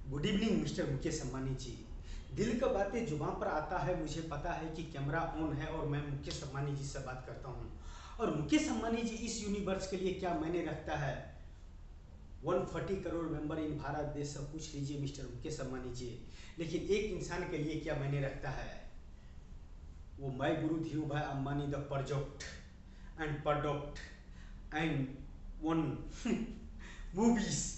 Good evening mister Mukesh Ambani ji. दिल का बातें जुबान पर आता है, मुझे पता है कि कैमरा ऑन है और मैं मुकेश अंबानी जी से बात करता हूँ। और मुकेश अंबानी जी इस यूनिवर्स के लिए क्या मायने रखता है? 140 करोड़ मेंबर इन भारत देश से पूछ लीजिए मिस्टर मुकेश अंबानी जी। लेकिन एक इंसान के लिए क्या मायने रखता है? वो my guru Dhirubhai Ambani the project and product and one movies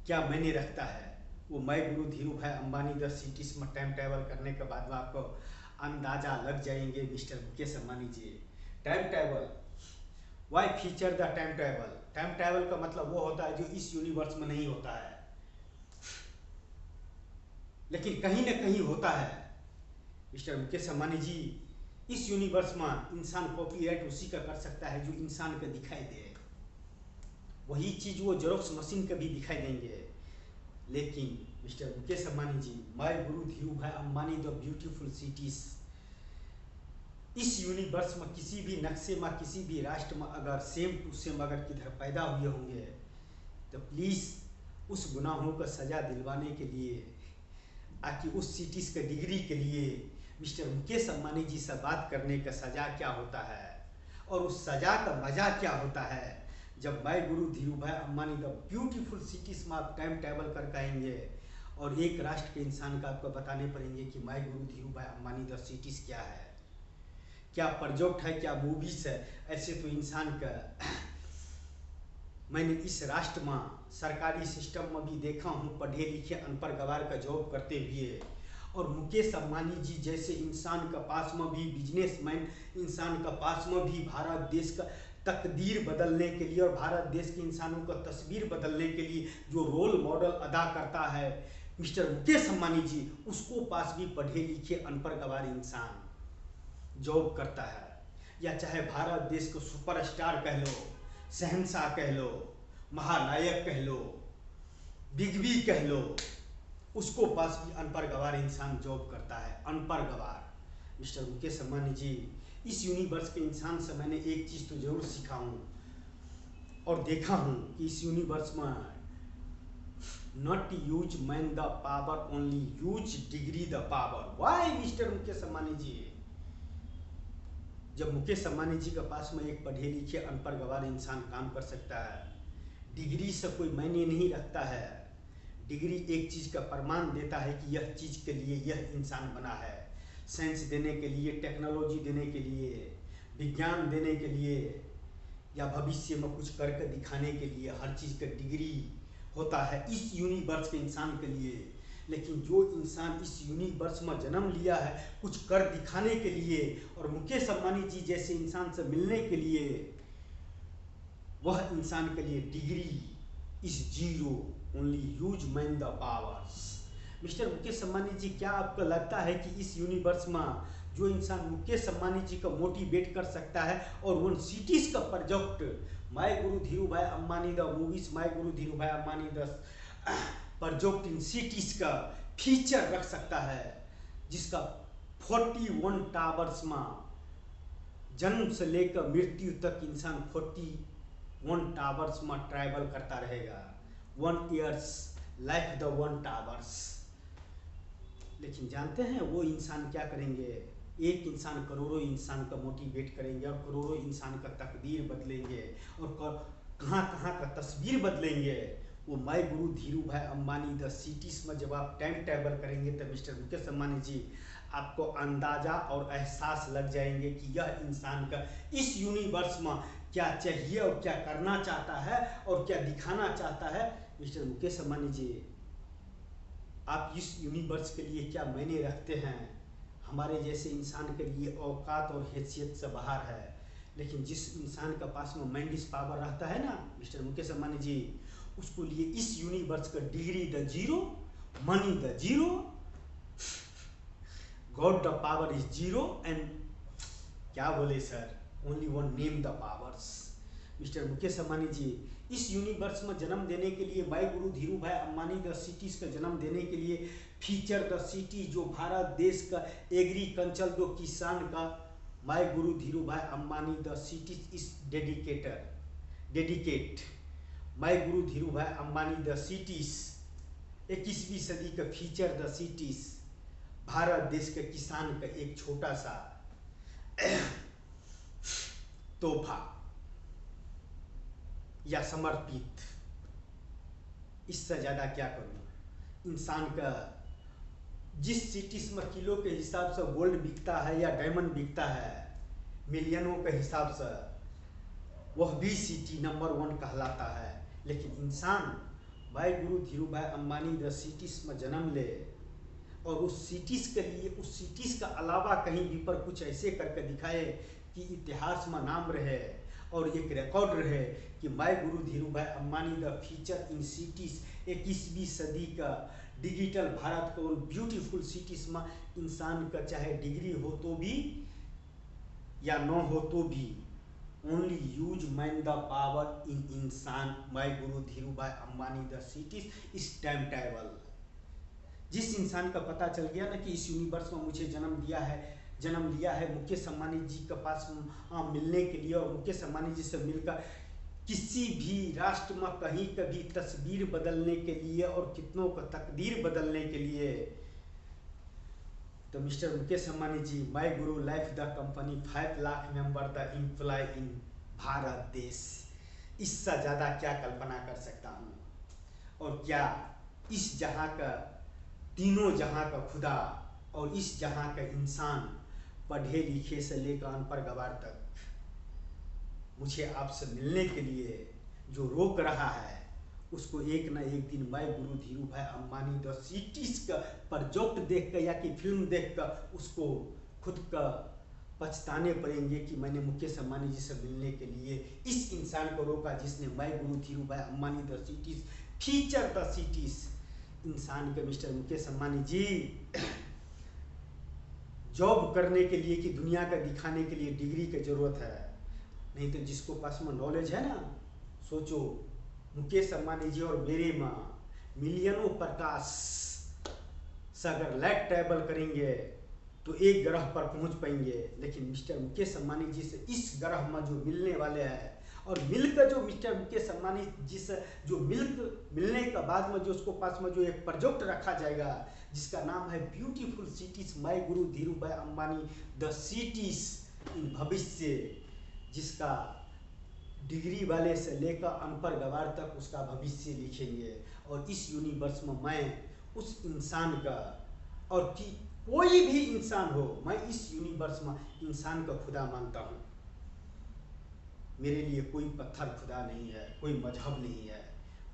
क्या मायने रखता है? वो मैं guru Dhirubhai Ambani the cities में टाइम ट्रैवल करने के बाद में आपको अंदाजा लग जाएंगे mister Mukesh Ambani ji. Time travel, why feature the time travel? Time travel का मतलब वो होता है जो इस यूनिवर्स में नहीं होता है, लेकिन कहीं ना कहीं होता है मिस्टर मुकेश अंबानी जी। इस यूनिवर्स में इंसान कॉपीराइट उसी का कर सकता है जो इंसान को दिखाई दे। वही चीज वो जेरोक्स मशीन का भी दिखाई देंगे। लेकिन mister Mukesh Ambani ji, my guru Dhirubhai Ambani the beautiful cities, इस यूनिवर्स में किसी भी नक्शे में, किसी भी राष्ट्र में अगर सेम टू सेम अगर किधर पैदा हुए होंगे तो प्लीज उस गुनाहों को सजा दिलवाने के लिए, ताकि उस सिटीज के डिग्री के लिए मिस्टर मुकेश अंबानी जी से बात करने का सजा क्या होता है और उस सजा का मजा क्या होता है जब my guru Dhirubhai Ambani the beautiful cities में आप टाइम ट्रैवल कर आएंगे और एक राष्ट्र के इंसान का आपको बताने पड़ेंगे कि my guru Dhirubhai Ambani the cities क्या है, क्या प्रोजेक्ट है, क्या मूवीज है। ऐसे तो इंसान का मैंने इस राष्ट्र में सरकारी सिस्टम में भी देखा हूँ, पढ़े लिखे अनपढ़ गवार का जॉब करते हुए। और मुकेश अंबानी जी जैसे इंसान का पास में भी, बिजनेसमैन इंसान का पास में भी भारत देश का तकदीर बदलने के लिए और भारत देश के इंसानों का तस्वीर बदलने के लिए जो रोल मॉडल अदा करता है मिस्टर मुकेश अंबानी जी, उसको पास भी पढ़े लिखे अनपढ़ गवार इंसान जॉब करता है। या चाहे भारत देश को सुपरस्टार कह लो, शहंशाह कह लो, महानायक कह लो, बिग बी कह लो, उसको पास भी अनपढ़ गवार इंसान जॉब करता है। अनपढ़ गवार मिस्टर मुकेश अंबानी जी, इस यूनिवर्स के इंसान से मैंने एक चीज तो जरूर सीखा हूँ और देखा हूँ कि इस यूनिवर्स में not use man the power, only use degree the power. Why mister Mukesh Ambani ji? जब मुकेश अंबानी जी के पास में एक पढ़े लिखे अनपढ़ गवार इंसान काम कर सकता है, डिग्री से कोई मायने नहीं रखता है। डिग्री एक चीज का प्रमाण देता है कि यह चीज के लिए यह इंसान बना है। साइंस देने के लिए, टेक्नोलॉजी देने के लिए, विज्ञान देने के लिए, या भविष्य में कुछ करके दिखाने के लिए हर चीज का डिग्री होता है इस यूनिवर्स के इंसान के लिए। लेकिन जो इंसान इस यूनिवर्स में जन्म लिया है कुछ कर दिखाने के लिए और मुकेश अंबानी जी जैसे इंसान से मिलने के लिए, वह इंसान के लिए degree is zero, only use man the powers. Mister Mukesh Ambani ji, क्या आपको लगता है कि इस यूनिवर्स में जो इंसान मुकेश अंबानी जी को मोटिवेट कर सकता है और उन सिटीज का project my guru Dhirubhai Ambani the movies, my guru Dhirubhai Ambani the project in cities का फीचर रख सकता है, जिसका 41 टावर्स में जन्म से लेकर मृत्यु तक इंसान 41 टावर्स में ट्रैवल करता रहेगा। 1 ईयर्स लाइक द 1 टावर्स। लेकिन जानते हैं वो इंसान क्या करेंगे? एक इंसान करोड़ों इंसान का मोटिवेट करेंगे और करोड़ों इंसान का तकदीर बदलेंगे और कहाँ कहाँ का तस्वीर बदलेंगे। वो my guru Dhirubhai Ambani the cities में जब आप टाइम ट्रैवल करेंगे तो मिस्टर मुकेश अंबानी जी, आपको अंदाजा और एहसास लग जाएंगे कि यह इंसान का इस यूनिवर्स में क्या चाहिए और क्या करना चाहता है और क्या दिखाना चाहता है। मिस्टर मुकेश अंबानी जी, आप इस यूनिवर्स के लिए क्या मायने रखते हैं? हमारे जैसे इंसान के लिए औकात और हैसियत से बाहर है। लेकिन जिस इंसान के पास में मैंडिस पावर रहता है ना मिस्टर मुकेश अंबानी जी, उसको लिए इस यूनिवर्स का degree the zero, money the zero, God the power is zero and क्या बोले sir, only one name the powers. Mister Mukesh Ambani ji, इस यूनिवर्स में जन्म देने के लिए, my guru Dhirubhai Ambani the cities का जन्म देने के लिए फीचर द सिटी जो भारत देश का एग्रीकल्चर जो किसान का, my guru Dhirubhai Ambani the cities is dedicate my guru Dhirubhai Ambani the cities 21वीं सदी का फीचर द सिटीज, भारत देश के किसान का एक छोटा सा तोहफा या समर्पित। इससे ज़्यादा क्या करूँ। इंसान का जिस सिटीज में किलो के हिसाब से गोल्ड बिकता है या डायमंड बिकता है, मिलियनों के हिसाब से, वह भी सिटी नंबर 1 कहलाता है। लेकिन इंसान भाई गुरु Dhirubhai Ambani the cities में जन्म ले और उस सिटीज के लिए, उस सिटीज का अलावा कहीं भी पर कुछ ऐसे करके दिखाए कि इतिहास में नाम रहे और एक रिकॉर्ड रहे कि my guru Dhirubhai Ambani the feature in cities, 21वीं सदी का डिजिटल भारत को ब्यूटीफुल सिटीज में इंसान का चाहे डिग्री हो तो भी या न हो तो भी, only use man the power in इंसान, my guru Dhirubhai Ambani the cities इस टाइम टेबल। जिस इंसान का पता चल गया ना कि इस यूनिवर्स में मुझे जन्म लिया है मुकेश अंबानी जी के पास मिलने के लिए और मुकेश अंबानी जी से मिलकर किसी भी राष्ट्र में कहीं कभी तस्वीर बदलने के लिए और कितनों का तकदीर बदलने के लिए, तो mister Mukesh Ambani ji, my guru life the company 5 lakh member the employ in Bharat देश। इससे ज़्यादा क्या कल्पना कर सकता हूँ। और क्या इस जहाँ का, तीनों जहाँ का खुदा और इस जहाँ का इंसान, पढ़े लिखे से लेकर अनपढ़ गवार तक, मुझे आपसे मिलने के लिए जो रोक रहा है, उसको एक ना एक दिन my guru Dhirubhai Ambani the cities का प्रोजेक्ट देख कर या कि फिल्म देख कर उसको खुद का पछताने पड़ेंगे कि मैंने मुकेश अंबानी जी से मिलने के लिए इस इंसान को रोका जिसने my guru Dhirubhai Ambani the cities feature the cities. इंसान के मिस्टर मुकेश अंबानी जी जॉब करने के लिए कि दुनिया का दिखाने के लिए डिग्री की जरूरत है, नहीं तो जिसको पास में नॉलेज है ना, सोचो मुकेश अंबानी जी और मेरे माँ मिलियनों प्रकाश से अगर लाइट ट्रैवल करेंगे तो एक ग्रह पर पहुंच पाएंगे। लेकिन मिस्टर मुकेश अंबानी जी से इस ग्रह में जो मिलने वाले हैं और मिलकर जो मिस्टर मुकेश अंबानी जी से जो मिलने के बाद में जो उसको पास में जो एक प्रोजेक्ट रखा जाएगा जिसका नाम है beautiful cities, my guru Dhirubhai Ambani the cities in भविष्य, जिसका डिग्री वाले से लेकर अनपढ़ गवार तक उसका भविष्य लिखेंगे। और इस यूनिवर्स में मैं उस इंसान का, और कि कोई भी इंसान हो, मैं इस यूनिवर्स में इंसान का खुदा मानता हूँ। मेरे लिए कोई पत्थर खुदा नहीं है, कोई मजहब नहीं है,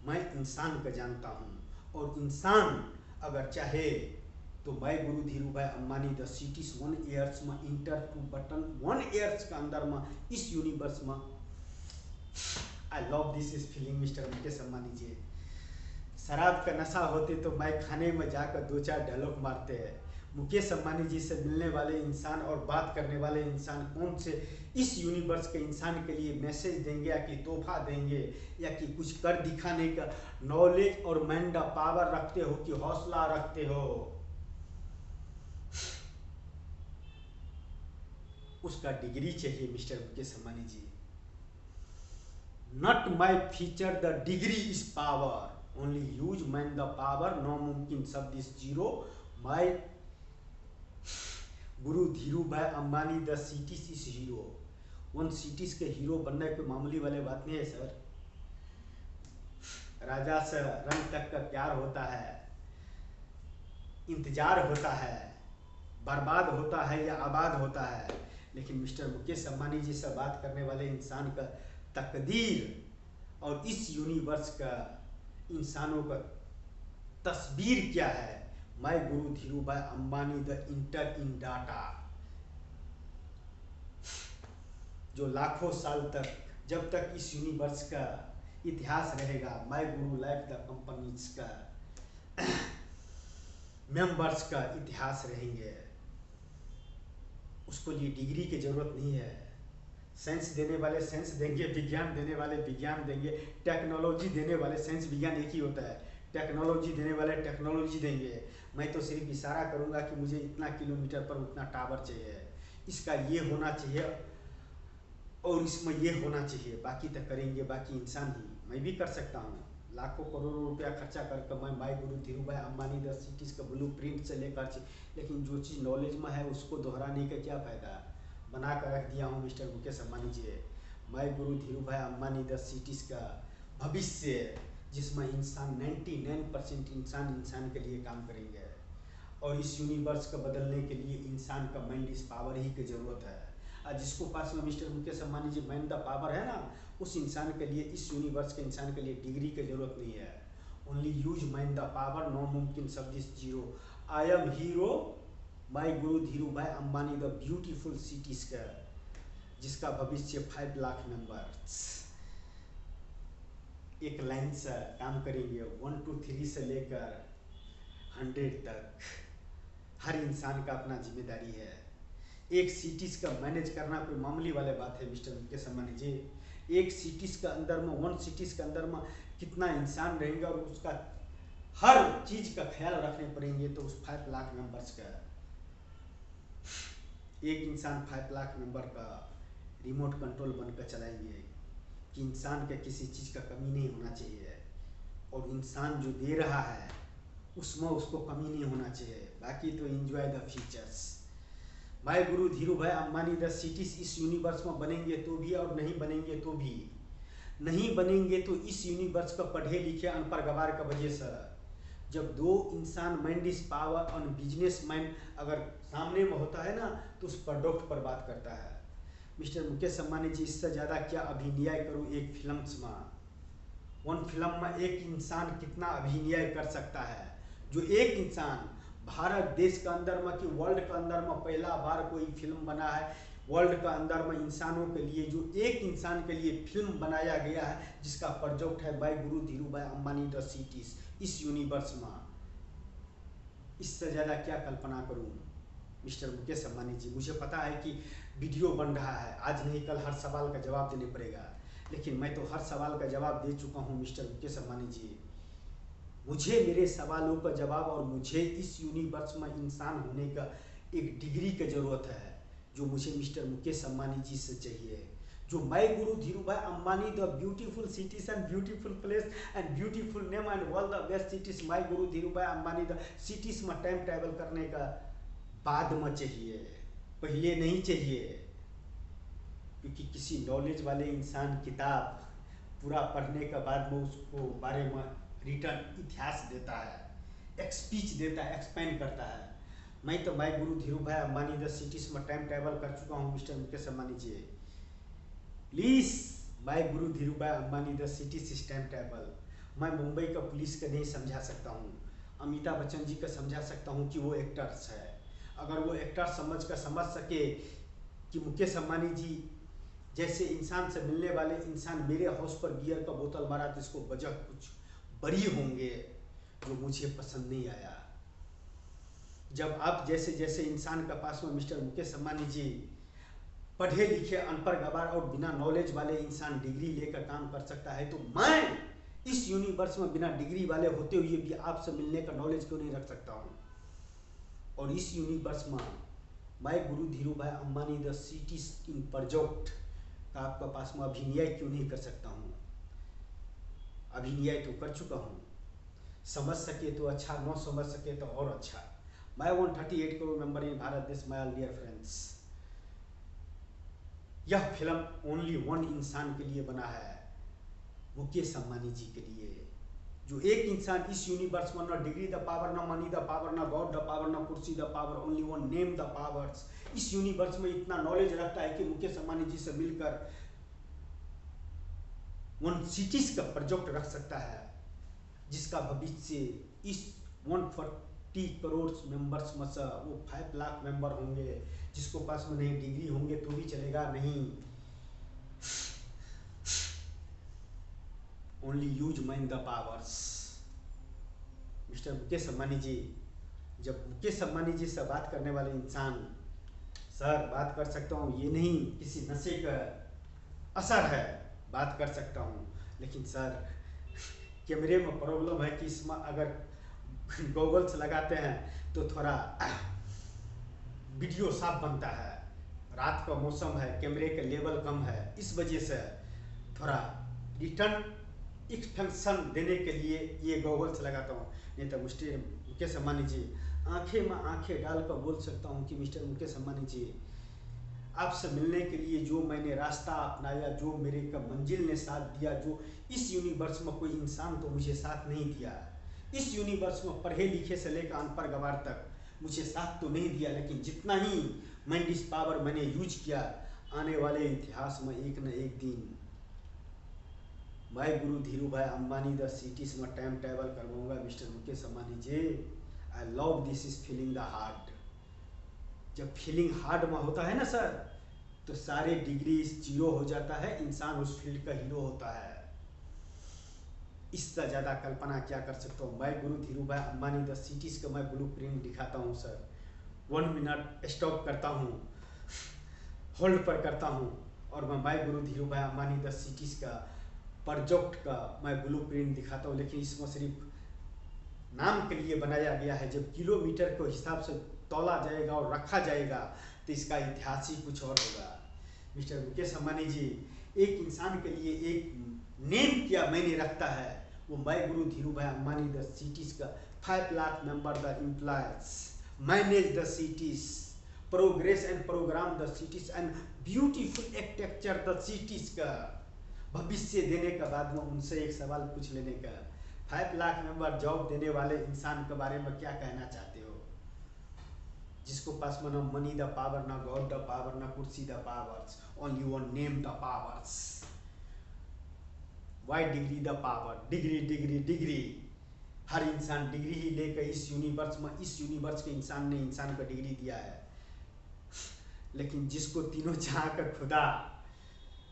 मैं इंसान का जानता हूँ। और इंसान अगर चाहे तो my guru Dhirubhai Ambani the cities 1 years में इंटर टू बटन 1 ईयर्स के अंदर में इस यूनिवर्स में। I love this is feeling mister Mukesh Ambani ji. शराब का नशा होते तो मैं खाने में जाकर 2-4 डायलॉग मारते हैं। मुकेश अंबानी जी से मिलने वाले इंसान और बात करने वाले इंसान कौन से इस यूनिवर्स के इंसान के लिए मैसेज देंगे या कि तोहफा देंगे या कि कुछ कर दिखाने का नॉलेज और माइंड पावर रखते हो कि हौसला रखते हो, उसका डिग्री चाहिए mister Mukesh Ambani ji. Not my feature the degree is power, only use man the power, no मुमकिन शब्द is zero, my guru Dhirubhai Ambani the cities is hero. 1 cities के हीरो बनना कोई मामूली वाले बात नहीं है सर। राजा से रंग तक का प्यार होता है, इंतजार होता है, बर्बाद होता है या आबाद होता है। लेकिन मिस्टर मुकेश अंबानी जी से बात करने वाले इंसान का तकदीर और इस यूनिवर्स का इंसानों का तस्वीर क्या है, my guru Dhirubhai Ambani the inter in data, जो लाखों साल तक, जब तक इस यूनिवर्स का इतिहास रहेगा, my guru life the companies का मेंबर्स का इतिहास रहेंगे। उसको लिए डिग्री की जरूरत नहीं है। साइंस देने वाले साइंस देंगे, विज्ञान देने वाले विज्ञान देंगे, टेक्नोलॉजी देने वाले, साइंस विज्ञान एक ही होता है, टेक्नोलॉजी देने वाले टेक्नोलॉजी देंगे। मैं तो सिर्फ इशारा करूंगा कि मुझे इतना किलोमीटर पर उतना टावर चाहिए, इसका ये होना चाहिए और इसमें ये होना चाहिए, बाकी तो करेंगे बाकी इंसान ही। मैं भी कर सकता हूँ लाखों करोड़ों रुपया खर्चा करके मैं माई guru Dhirubhai Ambani the cities का ब्लू प्रिंट से लेकर, लेकिन जो चीज़ नॉलेज में है उसको दोहराने का क्या फ़ायदा। बना कर रख दिया हूँ mister Mukesh Ambani ji, my guru Dhirubhai Ambani the cities का भविष्य, जिसमें इंसान 99% इंसान के लिए काम करेंगे। और इस यूनिवर्स को बदलने के लिए इंसान का माइंड इस पावर ही की ज़रूरत है। और जिसको पास में mister Mukesh Ambani ji mind the power है ना, उस इंसान के लिए, इस यूनिवर्स के इंसान के लिए डिग्री की जरूरत नहीं है। Only use mind the power, no मुमकिन शब्द is zero. I am hero my guru Dhirubhai Ambani the beautiful cities का, जिसका भविष्य 5 लाख मेंबर्स एक लाइन से काम करेंगे। 1 to 3 से लेकर 100 तक हर इंसान का अपना जिम्मेदारी है। एक सिटीज का मैनेज करना कोई मामूली वाली बात है मिस्टर मुकेश अंबानी जी। एक सिटीज का अंदर में, 1 सिटीज के अंदर में कितना इंसान रहेंगे और उसका हर चीज का ख्याल रखने पड़ेंगे, तो उस 5 लाख मेंबर्स का एक इंसान 5 लाख मेंबर का रिमोट कंट्रोल बनकर चलाएंगे कि इंसान के किसी चीज का कमी नहीं होना चाहिए, और इंसान जो दे रहा है उसमें उसको कमी नहीं होना चाहिए। बाकी तो enjoy the features. My guru Dhirubhai Ambani the cities इस यूनिवर्स में बनेंगे तो भी, और नहीं बनेंगे तो भी। नहीं बनेंगे तो इस यूनिवर्स का पढ़े लिखे अनपढ़ गवार का वजह से। जब दो इंसान माइंड इज पावर और बिजनेस माइंड अगर सामने में होता है ना, तो उस प्रोडक्ट पर बात करता है। मिस्टर मुकेश अंबानी जी, इससे ज़्यादा क्या अभिनय करूँ एक फिल्म में। 1 फिल्म में एक इंसान कितना अभिनय कर सकता है। जो एक इंसान भारत देश के अंदर में कि वर्ल्ड के अंदर में पहला बार कोई फिल्म बना है, वर्ल्ड के अंदर में इंसानों के लिए जो एक इंसान के लिए फिल्म बनाया गया है, जिसका प्रोजेक्ट है bye Guru Dhirubhai Ambani the cities इस यूनिवर्स में। इससे ज़्यादा क्या कल्पना करूं मिस्टर मुकेश अंबानी जी। मुझे पता है कि वीडियो बन रहा है, आज नहीं कल हर सवाल का जवाब देने पड़ेगा, लेकिन मैं तो हर सवाल का जवाब दे चुका हूं मिस्टर मुकेश अंबानी जी। मुझे मेरे सवालों का जवाब, और मुझे इस यूनिवर्स में इंसान होने का एक डिग्री की ज़रूरत है, जो मुझे मिस्टर मुकेश अंबानी जी से चाहिए। जो my guru Dhirubhai Ambani the beautiful cities and beautiful place and beautiful name and all the best cities, my guru Dhirubhai Ambani the cities में टाइम ट्रैवल करने का बाद में चाहिए, पहले नहीं चाहिए। क्योंकि किसी नॉलेज वाले इंसान किताब पूरा पढ़ने के बाद में उसको बारे में रिटर्न इतिहास देता है, एक स्पीच देता है, एक्सप्लेन करता है। मैं तो my guru Dhirubhai Ambani the cities में टाइम ट्रैवल कर चुका हूँ mister Mukesh Ambani ji. Please my guru Dhirubhai Ambani the cities is time travel. मैं मुंबई का पुलिस का नहीं समझा सकता हूँ, अमिताभ बच्चन जी का समझा सकता हूँ कि वो एक्टर्स है। अगर वो एक्टर समझ सके कि मुकेश अंबानी जी जैसे इंसान से मिलने वाले इंसान मेरे हाउस पर बियर का बोतल मारा तो इसको वजह कुछ बड़ी होंगे, जो मुझे पसंद नहीं आया। जब आप जैसे जैसे इंसान का पास में मिस्टर मुकेश अंबानी जी पढ़े लिखे अनपढ़ गवार और बिना नॉलेज वाले इंसान डिग्री लेकर काम कर सकता है, तो मैं इस यूनिवर्स में बिना डिग्री वाले होते हुए भी आपसे मिलने का नॉलेज क्यों नहीं रख सकता हूँ। और इस यूनिवर्स में my guru Dhirubhai Ambani the cities in project का आपका पास में अभिनय क्यों नहीं कर सकता हूँ। अभिनय तो कर चुका हूँ, समझ सके तो अच्छा, न समझ सके तो और अच्छा। मैं 138 करोड़ मेंबर इन भारत देश, माय डियर फ्रेंड्स। यह फिल्म ओनली 1 इंसान के लिए बना है, मुकेश अंबानी जी के लिए। जो एक इंसान इस यूनिवर्स में न डिग्री द पावर, न मनी द पावर, न गॉड द पावर, न कुर्सी the power, only 1 name the powers. इस यूनिवर्स में इतना नॉलेज रखता है कि मुकेश अंबानी जी से मिलकर 1 सिटीज का प्रोजेक्ट रख सकता है, जिसका भविष्य इस 140 करोड़ मेंबर्स में से वो 5 लाख मेंबर होंगे, जिसको पास में नहीं डिग्री होंगे तो भी चलेगा नहीं। Only use mind the powers. Mister Mukesh Ambani ji, जब मुकेश अंबानी जी से बात करने वाले इंसान, सर बात कर सकता हूँ, ये नहीं किसी नशे का असर है, बात कर सकता हूँ, लेकिन सर कैमरे में प्रॉब्लम है कि इसमें अगर गॉगल्स लगाते हैं तो थोड़ा वीडियो साफ बनता है। रात का मौसम है, कैमरे का लेवल कम है, इस वजह से थोड़ा रिटर्न एक्सपेंशन देने के लिए ये गॉगल्स लगाता हूँ। नहीं तो मिस्टर मुकेश अंबानी जी, आंखें में आंखें डालकर बोल सकता हूँ कि मिस्टर मुकेश अंबानी जी, आपसे मिलने के लिए जो मैंने रास्ता अपनाया, जो मेरे का मंजिल ने साथ दिया, जो इस यूनिवर्स में कोई इंसान तो मुझे साथ नहीं दिया। इस यूनिवर्स में पढ़े लिखे से लेकर अनपढ़ गवार तक मुझे साथ तो नहीं दिया, लेकिन जितना ही माइंड पावर मैंने यूज किया, आने वाले इतिहास में एक न एक दिन मैं guru Dhirubhai Ambani the cities में टाइम ट्रेवल करवाऊंगा। Mister Mukesh Ambani ji, I love this is feeling the heart. जब फीलिंग हार्ड में होता है ना सर, तो सारे डिग्री जीरो हो जाता है, इंसान उस फील्ड का हीरो होता है। इससे ज़्यादा कल्पना क्या कर सकता हूँ। मैं guru Dhirubhai Ambani the cities का मैं ब्लू प्रिंट दिखाता हूँ सर। 1 मिनट स्टॉप करता हूँ, होल्ड पर करता हूँ, और मैं guru Dhirubhai Ambani the cities का प्रोजेक्ट का मैं ब्लू प्रिंट दिखाता हूँ। लेकिन इसमें सिर्फ नाम के लिए बनाया गया है। जब किलोमीटर के हिसाब से तोला जाएगा और रखा जाएगा तो इसका इतिहास ही कुछ और होगा। मिस्टर मुकेश अंबानी जी, एक इंसान के लिए एक नेम क्या मैंने रखता है, वो मैं guru Dhirubhai Ambani the cities का 5 lakh member the employees, manage the cities, progress and program the cities and beautiful architecture the cities का भविष्य देने के बाद में उनसे एक सवाल पूछ लेने का, 5 लाख मेंबर जॉब देने वाले इंसान के बारे में क्या कहना चाहते हो, जिसको पास में ना मनी द पावर, ना गॉड द पावर, ना कुर्सी the powers, only one name the powers. Why degree the power, degree degree degree. हर इंसान डिग्री ही लेकर इस यूनिवर्स में, इस यूनिवर्स के इंसान ने इंसान को डिग्री दिया है। लेकिन जिसको तीनों जहां का खुदा,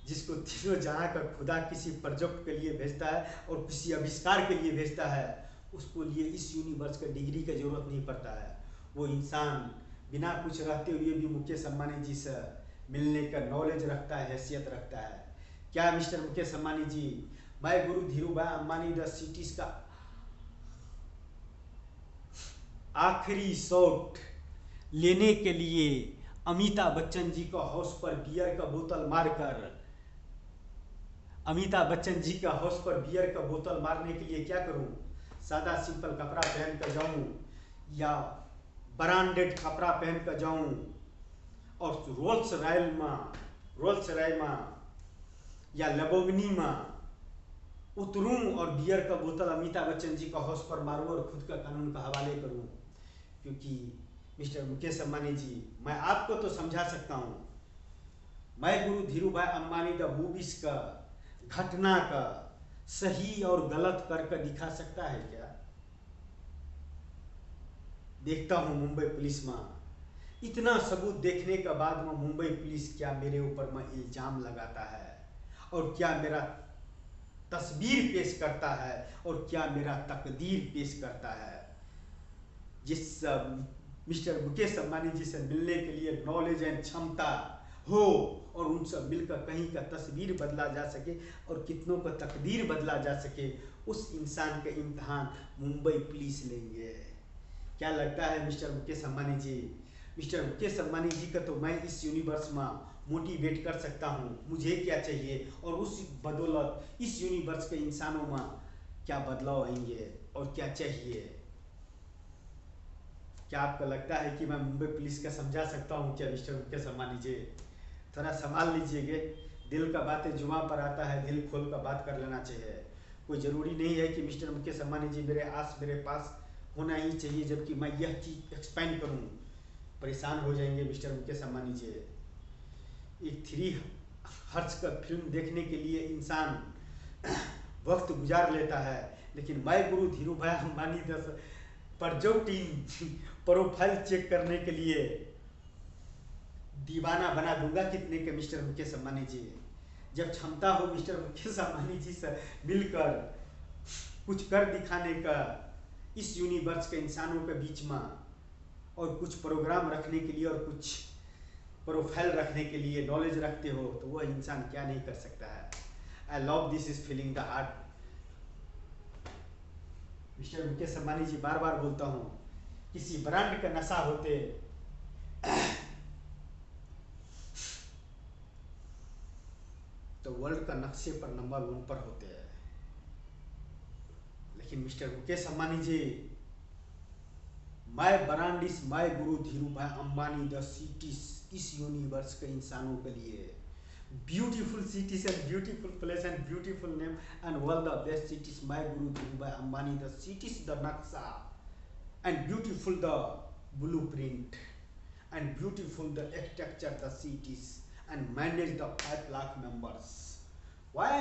जिसको तीनों जहां का खुदा किसी प्रोजेक्ट के लिए भेजता है और किसी आविष्कार के लिए भेजता है, उसको लिए इस यूनिवर्स का डिग्री की जरूरत नहीं पड़ता है। वो इंसान बिना कुछ रहते हुए भी मुकेश अंबानी जी से मिलने का नॉलेज रखता है, हैसियत रखता है। क्या मिस्टर मुकेश अंबानी जी, मैं guru Dhirubhai Ambani the cities का आखिरी शॉट लेने के लिए अमिताभ बच्चन जी का हाउस पर बियर का बोतल मारकर, अमिताभ बच्चन जी का हाउस पर बियर का बोतल मारने के लिए क्या करूं, सादा सिंपल कपड़ा पहन कर जाऊं या ब्रांडेड कपड़ा पहन कर जाऊं और रोल्स रॉयल में या लैम्बोर्गिनी में उतरूं और बियर का बोतल अमिताभ बच्चन जी का हाउस पर मारूं और खुद का कानून का हवाले करूं। क्योंकि मिस्टर मुकेश अंबानी जी, मैं आपको तो समझा सकता हूं, मैं guru Dhirubhai Ambani the movies का घटना का सही और गलत करके दिखा सकता है क्या? देखता हूं मुंबई पुलिस में, इतना सबूत देखने के बाद में मुंबई पुलिस क्या मेरे ऊपर में इल्जाम लगाता है और क्या मेरा तस्वीर पेश करता है और क्या मेरा तकदीर पेश करता है। जिस मिस्टर मुकेश अंबानी जी से मिलने के लिए नॉलेज एंड क्षमता हो और उनसे मिलकर कहीं का तस्वीर बदला जा सके और कितनों का तकदीर बदला जा सके, उस इंसान का इम्तहान मुंबई पुलिस लेंगे। क्या लगता है मिस्टर मुकेश अंबानी जी? मिस्टर मुकेश अंबानी जी का तो मैं इस यूनिवर्स में मोटिवेट कर सकता हूँ, मुझे क्या चाहिए और उस बदौलत इस यूनिवर्स के इंसानों में क्या बदलाव आएंगे और क्या चाहिए। क्या आपको लगता है कि मैं मुंबई पुलिस का समझा सकता हूँ क्या मिस्टर मुकेश अंबानी जी? थोड़ा संभाल लीजिएगा, दिल का बातें जुबां पर आता है, दिल खोल कर बात कर लेना चाहिए। कोई ज़रूरी नहीं है कि मिस्टर मुकेश अंबानी जी मेरे पास होना ही चाहिए जबकि मैं यह चीज़ एक्सपेंड करूँ। परेशान हो जाएंगे मिस्टर मुकेश अंबानी जी। एक 3 हर्ट्ज का फिल्म देखने के लिए इंसान वक्त गुजार लेता है, लेकिन मैं गुरु धीरू भाई अंबानी पर जो टीम प्रोफाइल चेक करने के लिए दीवाना बना दूंगा कितने के मिस्टर मुकेश अंबानी जी। जब क्षमता हो मिस्टर मुकेश अंबानी जी से मिलकर कुछ कर दिखाने का इस यूनिवर्स के इंसानों के बीच में और कुछ प्रोग्राम रखने के लिए और कुछ प्रोफाइल रखने के लिए नॉलेज रखते हो, तो वह इंसान क्या नहीं कर सकता है। I love this is feeling the heart. Mister Mukesh Ambani ji, बार बार बोलता हूँ, किसी ब्रांड का नशा होते तो वर्ल्ड का नक्शे पर नंबर 1 पर होते हैं। लेकिन mister Mukesh Ambani ji, my brand is my guru Dhirubhai Ambani the cities इस यूनिवर्स के इंसानों के लिए beautiful cities and beautiful place and beautiful name and all the best cities my guru Dhirubhai Ambani the cities the नक्शा and beautiful the blueprint and beautiful the architecture the cities and manage the 5 lakh members. Why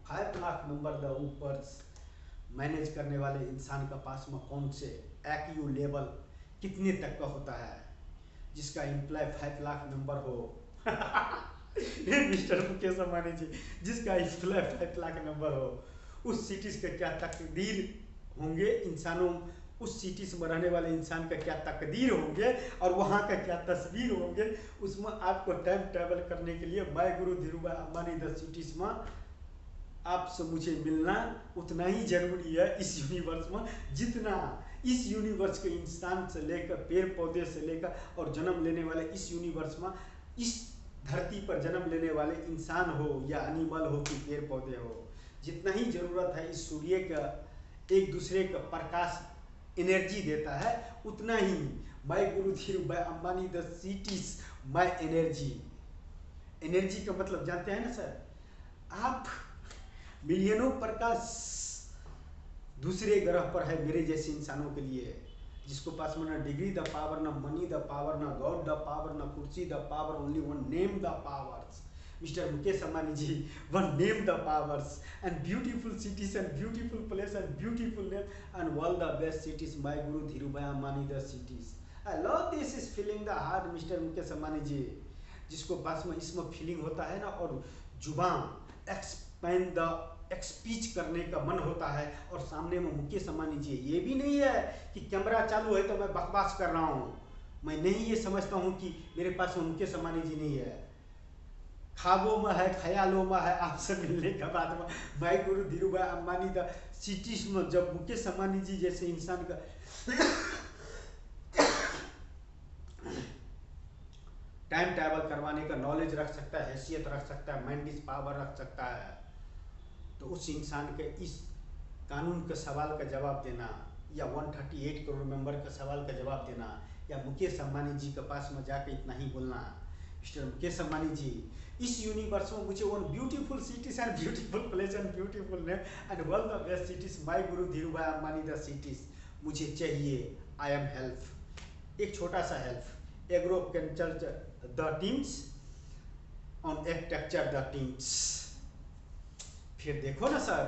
5 lakh member the ऊपर manage करने वाले इंसान का पास में कौन से IQ level कितने तक का होता है जिसका एम्प्लॉय 5 लाख मेंबर हो? मिस्टर मुकेश अंबानी जी, जिसका एम्प्लॉय 5 लाख मेंबर हो, उस सिटीज के क्या तकदीर होंगे, इंसानों उस सिटीज में रहने वाले इंसान का क्या तकदीर होंगे और वहाँ का क्या तस्वीर होंगे, उसमें आपको टाइम ट्रैवल करने के लिए my guru Dhirubhai Ambani the cities में आपसे मुझे मिलना उतना ही जरूरी है इस यूनिवर्स में, जितना इस यूनिवर्स के इंसान से लेकर पेड़ पौधे से लेकर और जन्म लेने वाले इस यूनिवर्स में, इस धरती पर जन्म लेने वाले इंसान हो या एनिमल हो कि पेड़ पौधे हो, जितना ही जरूरत है इस सूर्य का एक दूसरे का प्रकाश एनर्जी देता है, उतना ही my guru Dhirubhai Ambani the cities my energy. Energy का मतलब जानते हैं ना सर? आप मिलियनों प्रकाश दूसरे ग्रह पर है मेरे जैसे इंसानों के लिए, जिसको पास में ना डिग्री द पावर, ना मनी द पावर, ना गॉड द पावर, ना कुर्सी the power, only one name the powers. Mister Mukesh Ambani ji, one name the powers and beautiful cities and beautiful place and beautiful name and all the best cities my guru Dhirubhai Ambani the cities. I love this is feeling the heart mister Mukesh Ambani ji, जिसको पास में इसमें feeling होता है ना और जुबान expand the एक्सपीच करने का मन होता है, और सामने में मुकेश अंबानी जी, ये भी नहीं है कि कैमरा चालू है तो मैं बकवास कर रहा हूँ, मैं नहीं ये समझता हूँ कि मेरे पास में मुकेश अंबानी जी नहीं है, ख्वाबों में है, ख्यालों में है, आपसे मिलने के बाद में my guru Dhirubhai Ambani the cities में जब मुकेश अंबानी जी जैसे इंसान का टाइम ट्रैवल करवाने का नॉलेज रख सकता है, हैसियत रख सकता है, मैंडिस पावर रख सकता है, तो उस इंसान के इस कानून के सवाल का जवाब देना या 138 करोड़ मेंबर का सवाल का जवाब देना या मुकेश अंबानी जी के पास में जाकर इतना ही बोलना, मिस्टर मुकेश अंबानी जी, इस यूनिवर्स में मुझे one beautiful cities and beautiful place and beautiful name and all the best cities my guru Dhirubhai Ambani the cities मुझे चाहिए। आई एम हेल्प, एक छोटा सा help, agro can church the teams on architecture the teams. फिर देखो ना सर,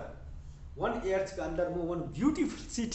1 ईयर्स के अंदर में वन ब्यूटीफुल सिटी